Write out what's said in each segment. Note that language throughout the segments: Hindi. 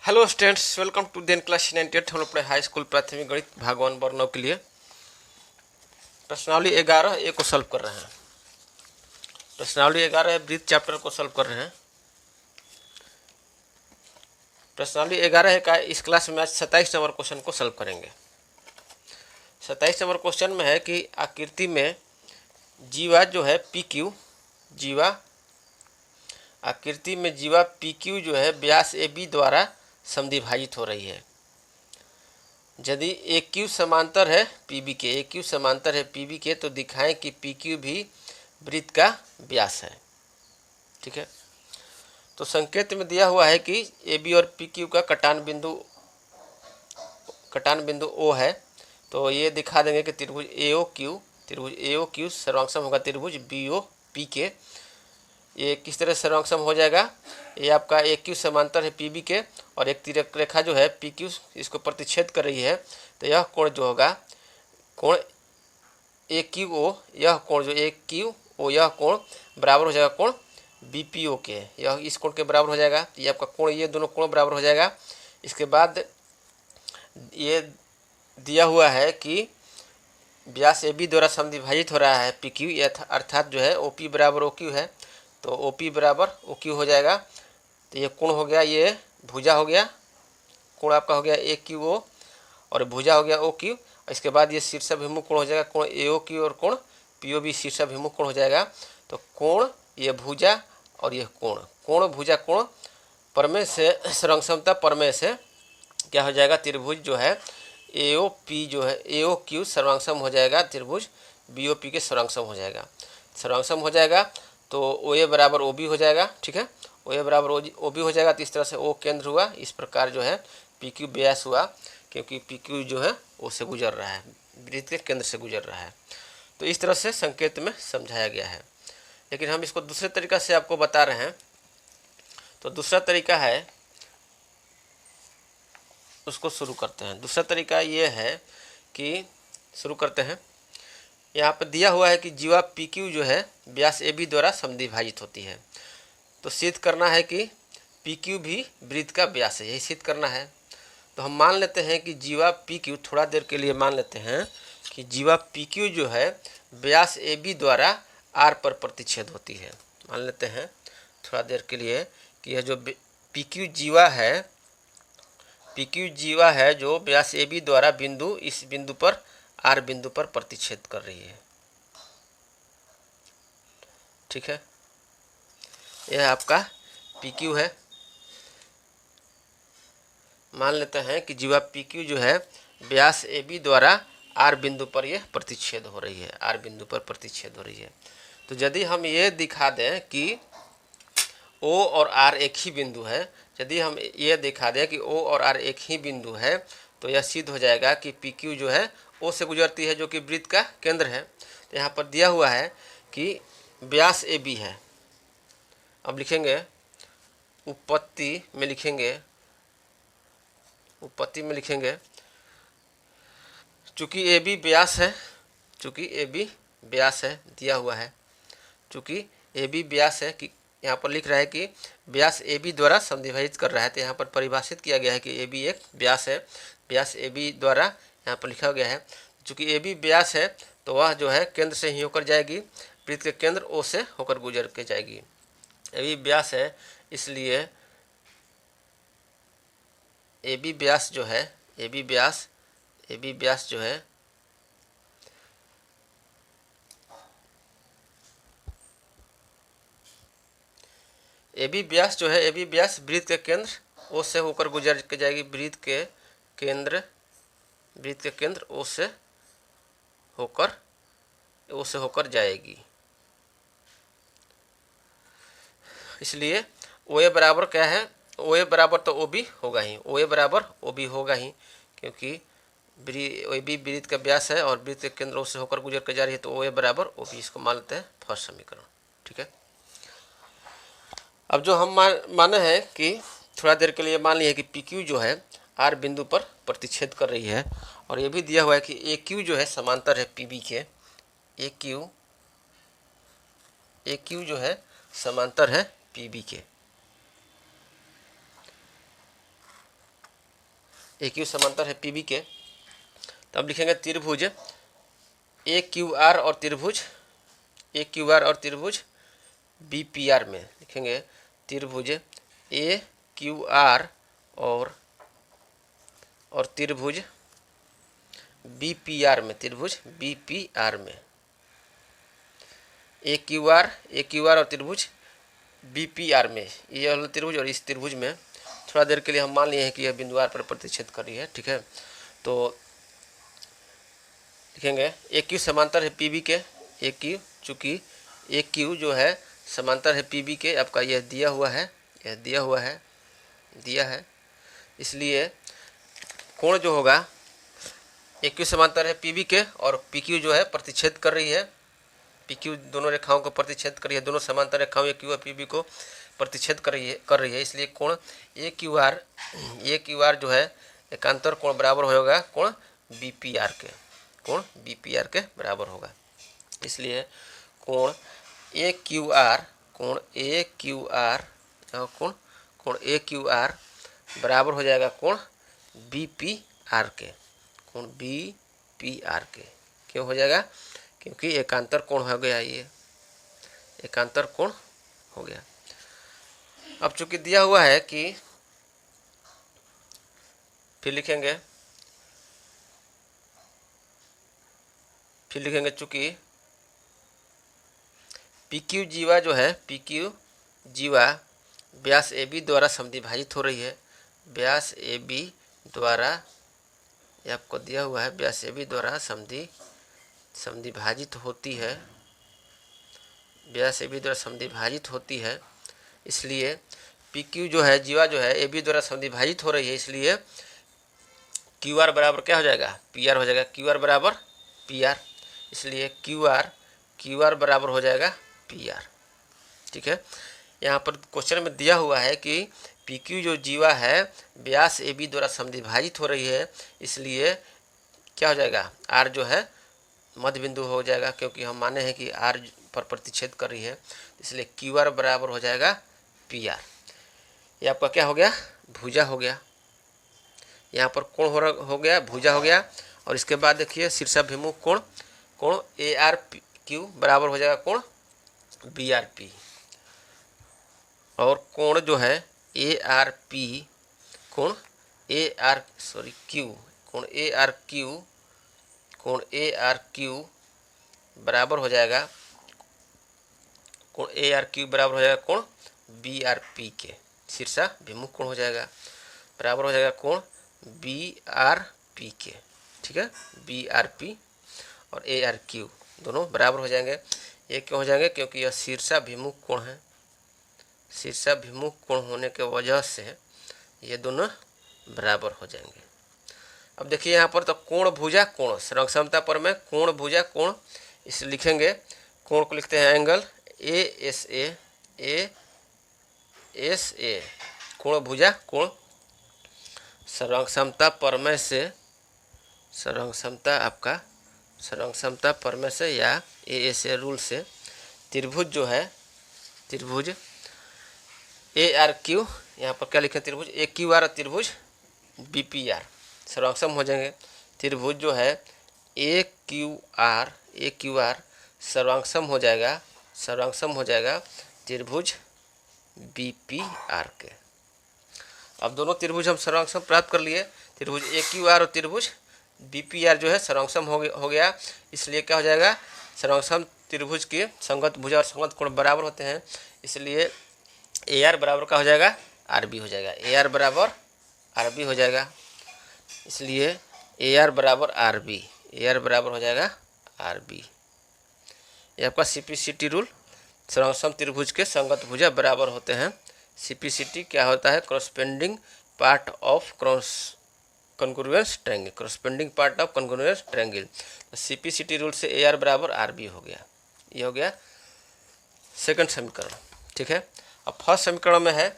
Hello students, welcome to then class 98। हम लोग पढ़े हाई स्कूल प्राथमिक गणित भागवान वर्णों के लिए प्रश्नावली 11 को सॉल्व कर रहे हैं। प्रश्नावली 11 ब्रीथ चैप्टर को सॉल्व कर रहे हैं। प्रश्नावली 11 का इस क्लास में आज 27 नंबर क्वेश्चन को सॉल्व करेंगे। 27 नंबर क्वेश्चन में है कि आकृति में जीवा जो है पी क्यू जीवा आकृति में जीवा पी क्यू जो है व्यास ए बी द्वारा समद्विभाजित हो रही है। यदि ए क्यू समांतर है पी बी के, ए क्यू समांतर है पी बी के, तो दिखाएं कि पी क्यू भी वृत्त का व्यास है। ठीक है, तो संकेत में दिया हुआ है कि ए बी और पी क्यू का कटान बिंदु ओ है। तो ये दिखा देंगे कि त्रिभुज ए ओ क्यू सर्वांगसम होगा त्रिभुज बी ओ पी के। ये किस तरह सर्वांगसम हो जाएगा? ये आपका ए क्यू समांतर है पी बी के और एक तिरक रेखा जो है पी क्यू इसको प्रतिच्छेद कर रही है। तो यह कोण जो होगा कोण ए क्यू ओ, यह कोण जो ए क्यू ओ यह कोण बराबर हो जाएगा कोण बी पी ओ के, यह इस कोण के बराबर हो जाएगा। ये आपका कोण, ये दोनों कोण बराबर हो जाएगा। इसके बाद ये दिया हुआ है कि व्यास ए बी द्वारा समद्विभाजित हो रहा है पी क्यू, अर्थात जो है ओ पी बराबर ओ क्यू है। तो ओ पी बराबर ओ क्यू हो जाएगा। तो ये कोण हो गया, ये भुजा हो गया, कोण आपका हो गया ए क्यू ओ और भुजा हो गया ओ क्यू। इसके बाद ये शीर्षाभिमुख कोण हो जाएगा कोण ए ओ क्यू और कोण पी ओ बी शीर्षाभिमुख कोण हो जाएगा। तो कोण ये भुजा और ये कोण भुजा कोण परमेय से सर्वांगसमता परमेय से क्या हो जाएगा? त्रिभुज जो है ए ओ पी जो है ए ओ क्यू सर्वांगसम हो जाएगा त्रिभुज बी ओ पी के सर्वांगसम हो जाएगा। सर्वांगसम हो जाएगा तो ओ ए बराबर ओ बी हो जाएगा। ठीक है, ओ ए बराबर ओ बी हो जाएगा। तो इस तरह से ओ केंद्र हुआ, इस प्रकार जो है पी क्यू व्यास हुआ, क्योंकि पी क्यू जो है ओ से गुजर रहा है, वृत्त के केंद्र से गुजर रहा है। तो इस तरह से संकेत में समझाया गया है। लेकिन हम इसको दूसरे तरीका से आपको बता रहे हैं। तो दूसरा तरीका है, उसको शुरू करते हैं। दूसरा तरीका ये है कि शुरू करते हैं। यहाँ पर दिया हुआ है कि जीवा पी क्यू जो है व्यास ए बी द्वारा समद्विभाजित होती है। तो सिद्ध करना है कि पी क्यू भी वृत्त का व्यास है, यही सिद्ध करना है। तो हम मान लेते हैं कि जीवा पी क्यू, थोड़ा देर के लिए मान लेते हैं कि जीवा पी क्यू जो है व्यास ए बी द्वारा आर पर प्रतिच्छेद होती है। मान लेते हैं थोड़ा देर के लिए कि यह जो पी क्यू जीवा है जो व्यास ए बी द्वारा इस बिंदु पर आर बिंदु पर प्रतिच्छेद कर रही है। ठीक है, यह आपका पी क्यू है। मान लेते हैं कि जीवा पी क्यू जो है व्यास ए बी द्वारा आर बिंदु पर यह प्रतिच्छेद हो रही है, आर बिंदु पर प्रतिच्छेद हो रही है। तो यदि हम ये दिखा दें कि ओ और आर एक ही बिंदु है, यदि हम ये दिखा दें कि ओ और आर एक ही बिंदु है, तो यह सिद्ध हो जाएगा कि पी क्यू जो है ओ से गुजरती है, जो कि वृत्त का केंद्र है। तो यहाँ पर दिया हुआ है कि व्यास ए बी है। अब लिखेंगे उत्पत्ति में लिखेंगे चूँकि ए बी व्यास है, दिया हुआ है चूँकि ए बी व्यास है, कि यहाँ पर लिख रहा है कि व्यास ए बी द्वारा समद्विभाजित कर रहा है। तो यहाँ पर परिभाषित किया गया है कि ए बी एक व्यास है, व्यास ए बी द्वारा यहाँ पर लिखा गया है। चूँकि ए बी व्यास है तो वह जो है केंद्र से ही होकर जाएगी, वृत्त के केंद्र ओ से होकर गुजर के जाएगी। ए बी व्यास है, इसलिए ए बी व्यास जो है ए बी व्यास जो है ए बी व्यास वृत्त के केंद्र ओ से होकर गुजर के जाएगी, वृत्त के केंद्र ओ से होकर जाएगी। इसलिए ओ ए बराबर क्या है? ओ ए बराबर तो ओ बी होगा ही, ओ ए बराबर ओ बी होगा ही, क्योंकि ओ बी वृत्त का व्यास है और वृत्त के केंद्र से होकर गुजर कर जा रही है। तो ओ ए बराबर ओ बी, इसको मान लेते हैं फर्स्ट समीकरण। ठीक है, अब जो हम माने हैं कि थोड़ा देर के लिए मान लिए कि पी क्यू जो है आर बिंदु पर प्रतिच्छेद कर रही है, और ये भी दिया हुआ है कि ए क्यू जो है समांतर है पी बी के, ए क्यू जो है समांतर है पी बी के। ए क्यू समांतर है पी बी के, तो अब लिखेंगे त्रिभुज ए क्यू आर और त्रिभुज ए क्यू आर और त्रिभुज बी पी आर में लिखेंगे त्रिभुज ए क्यू आर और त्रिभुज बी पी आर में, त्रिभुज बी पी आर में ए क्यू आर और त्रिभुज बी पी आर में, ये वाला त्रिभुज और इस त्रिभुज में थोड़ा देर के लिए हम मान लिए हैं कि यह बिंदु आर पर प्रतिच्छेद कर रही है। ठीक है, तो लिखेंगे ए क्यू समांतर है पी बी के, ए क्यू, चूँकि ए क्यू जो है समांतर है पी बी के, आपका यह दिया हुआ है, यह दिया है, इसलिए कोण जो होगा ए क्यू समांतर है पी बी के और पी क्यू जो है प्रतिच्छेद कर रही है, पी क्यू दोनों रेखाओं को प्रतिच्छेद कर रही है, दोनों समांतर रेखाओं ए क्यू और पी बी को प्रतिच्छेद कर रही है, इसलिए कोण ए क्यू आर जो है एकांतर कोण बराबर होगा कोण बी पी आर के, कोण बी पी आर के बराबर होगा। इसलिए कोण ए क्यू आर बराबर हो जाएगा कोण बी पी आर के, कोण बी पी आर के। क्यों हो जाएगा? क्योंकि एकांतर कोण हो गया, ये एकांतर कोण हो गया। अब चूंकि दिया हुआ है कि फिर लिखेंगे चूंकि पी क्यू जीवा जो है, पी क्यू जीवा व्यास ए बी द्वारा समद्विभाजित हो रही है, व्यास ए बी द्वारा, ये आपको दिया हुआ है, व्यास ए बी द्वारा समद्विभाजित होती है, व्यास ए बी द्वारा समद्विभाजित होती है। इसलिए पी क्यू जो है, जीवा जो है ए बी द्वारा समद्विभाजित हो रही है, इसलिए क्यू आर बराबर क्या हो जाएगा? पी आर हो जाएगा, क्यू आर बराबर पी आर, इसलिए क्यू आर बराबर हो जाएगा पी आर। ठीक है, यहाँ पर क्वेश्चन में दिया हुआ है कि पी क्यू जो जीवा है व्यास ए बी द्वारा समद्विभाजित हो रही है, इसलिए क्या हो जाएगा? आर जो है मध्य बिंदु हो जाएगा, क्योंकि हम माने हैं कि आर पर प्रतिच्छेद कर रही है, इसलिए क्यू आर बराबर हो जाएगा पी आर। ये आपका क्या हो गया? भुजा हो गया। यहाँ पर कोण हो गया, भुजा हो गया। और इसके बाद देखिए शीर्षाभिमुख कोण, कोण ए आर क्यू बराबर हो जाएगा कोण बी आर पी, और कोण जो है ए आर पी, कोण ए आर क्यू बराबर हो जाएगा, कोण ए आर क्यू बराबर हो जाएगा कोण बी आर पी के, शीर्षाभिमुख कोण हो जाएगा, बराबर हो जाएगा कोण बी आर पी के। ठीक है, बी आर पी और ए आर क्यू दोनों बराबर हो जाएंगे। ये क्यों हो जाएंगे? क्योंकि यह शीर्षाभिमुख कोण है, शीर्षाभिमुख कोण होने के वजह से ये दोनों बराबर हो जाएंगे। अब देखिए यहाँ पर तो कोण भुजा कोण, सर्वसमता पर में कोण भुजा कोण, इस लिखेंगे, कोण को लिखते हैं एंगल ए एस ए, कोण भुजा कोण, सर्वसमता परमय से, सर्वसमता परमय से या एस ए रूल से त्रिभुज जो है, त्रिभुज ए आर क्यू, यहाँ पर क्या लिखे? त्रिभुज ए क्यू आर और त्रिभुज बी पी आर सर्वांगसम हो जाएंगे। त्रिभुज जो है ए क्यू आर सर्वांगसम हो जाएगा त्रिभुज बी पी आर के। अब दोनों त्रिभुज हम सर्वांगसम प्राप्त कर लिए, त्रिभुज ए क्यू आर और त्रिभुज बी पी आर जो है सर्वांगसम हो गया, इसलिए क्या हो जाएगा? सर्वांगसम त्रिभुज के संगत भुजा और संगत कोण बराबर होते हैं, इसलिए ए आर बराबर का हो जाएगा आर बी हो जाएगा, ए आर बराबर आर बी हो जाएगा, इसलिए ए आर बराबर आर बी, ए आर बराबर हो जाएगा आर बी। ये आपका सीपीसीटी रूल, सर्वसम त्रिभुज के संगत भुजा बराबर होते हैं। सीपीसीटी क्या होता है? Corresponding part of congruence triangle, corresponding part of congruence triangle. तो सीपीसीटी रूल से ए आर बराबर आर बी हो गया, ये हो गया सेकंड समीकरण। ठीक है, अब फर्स्ट समीकरण में है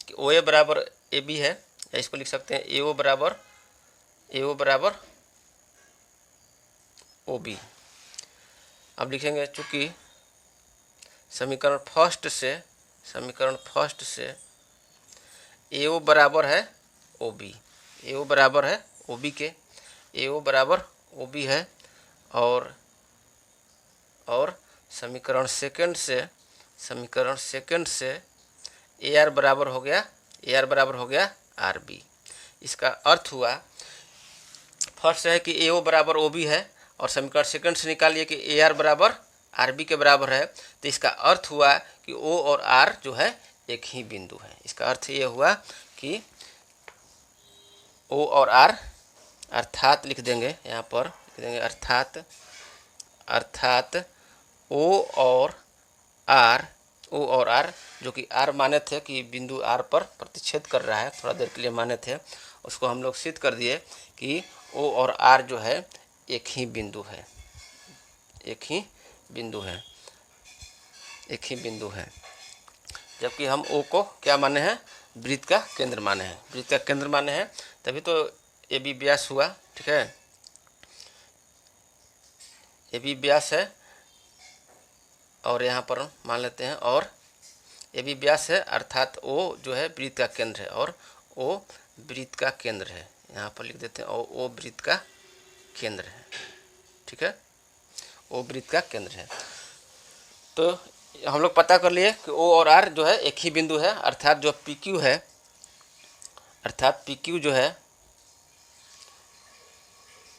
कि ओ ए बराबर ए बी है, या इसको लिख सकते हैं ए ओ बराबर ओ बी। अब लिखेंगे चूँकि समीकरण फर्स्ट से ए ओ बराबर है ओ बी, AO बराबर है OB के, AO बराबर OB है। और समीकरण सेकंड से AR बराबर हो गया RB। इसका अर्थ हुआ, फर्स्ट है कि AO बराबर OB है और समीकरण सेकंड से निकालिए कि AR बराबर RB के बराबर है। तो इसका अर्थ हुआ कि O और R जो है एक ही बिंदु है। इसका अर्थ ये हुआ कि O और R, अर्थात लिख देंगे यहाँ पर, लिख देंगे अर्थात O और R जो कि R माने थे कि बिंदु R पर प्रतिच्छेद कर रहा है, थोड़ा देर के लिए माने थे, उसको हम लोग सिद्ध कर दिए कि O और R जो है एक ही बिंदु है, जबकि हम O को क्या माने हैं, वृत्त का केंद्र माने हैं, तभी तो AB व्यास हुआ। ठीक है, AB व्यास है और यहाँ पर मान लेते हैं, और AB व्यास है अर्थात O जो है वृत्त का केंद्र है, और O वृत्त का केंद्र है, यहाँ पर लिख देते हैं, और O वृत्त का केंद्र है। ठीक है, O वृत्त का केंद्र है। तो हम लोग पता कर लिए कि O और R जो है एक ही बिंदु है, अर्थात जो PQ है, अर्थात PQ जो है,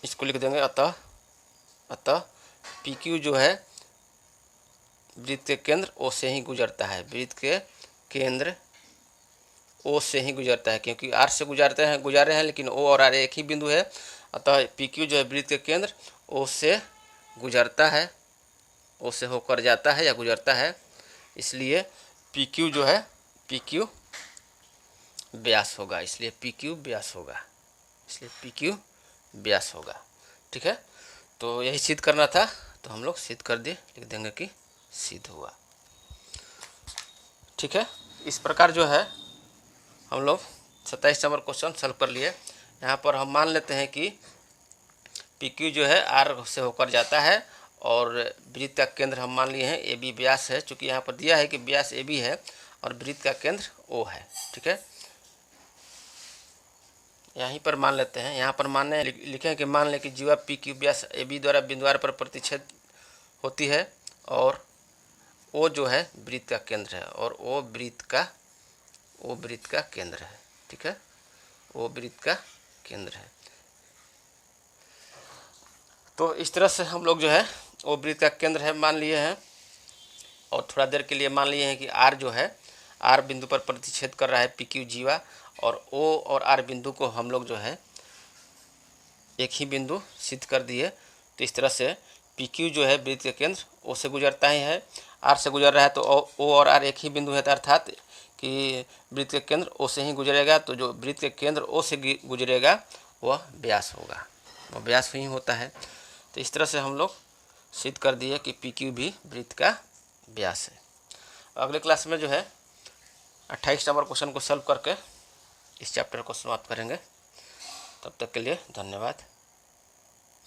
इसको लिख देंगे, अतः PQ जो है वृत्त के केंद्र O से ही गुजरता है, वृत्त के केंद्र O से ही गुजरता है, क्योंकि R से गुजारे हैं, लेकिन O और R एक ही बिंदु है। अतः PQ जो है वृत्त के केंद्र O से गुजरता है, O से होकर जाता है या गुजरता है, इसलिए PQ जो है PQ व्यास होगा, इसलिए PQ व्यास होगा। ठीक है, तो यही सिद्ध करना था, तो हम लोग सिद्ध कर दिए, लिख देंगे कि सिद्ध हुआ। ठीक है, इस प्रकार जो है हम लोग 27 नंबर क्वेश्चन सॉल्व कर लिए। यहाँ पर हम मान लेते हैं कि PQ जो है R से होकर जाता है, और वृत्त का केंद्र हम मान लिए हैं AB व्यास है, चूँकि यहाँ पर दिया है कि व्यास AB है और वृत्त का केंद्र O है। ठीक है, यहीं पर मान लेते हैं, यहाँ पर मानने लिखें कि मान लें कि जीवा PQ व्यास AB द्वारा बिंदु R पर प्रतिच्छेद होती है, और O जो है वृत्त का केंद्र है, और O वृत्त का केंद्र है। ठीक है, O वृत्त का केंद्र है। तो इस तरह से हम लोग जो है O वृत्त का केंद्र है मान लिए हैं, और थोड़ा देर के लिए मान लिए हैं कि R जो है R बिंदु पर प्रतिच्छेद कर रहा है PQ जीवा, और O और R बिंदु को हम लोग जो है एक ही बिंदु सिद्ध कर दिए। तो इस तरह से PQ जो है वृत्त के केंद्र O से गुजरता ही है, R से गुजर रहा है, तो O और R एक ही बिंदु है, अर्थात कि वृत्त के केंद्र O से ही गुजरेगा, तो जो वृत्त के केंद्र O से गुजरेगा वह व्यास होगा, वह व्यास ही होता है। तो इस तरह से हम लोग सिद्ध कर दिए कि PQ भी वृत्त का व्यास है। अगले क्लास में जो है 28 नंबर क्वेश्चन को सॉल्व करके इस चैप्टर को समाप्त करेंगे। तब तक के लिए धन्यवाद।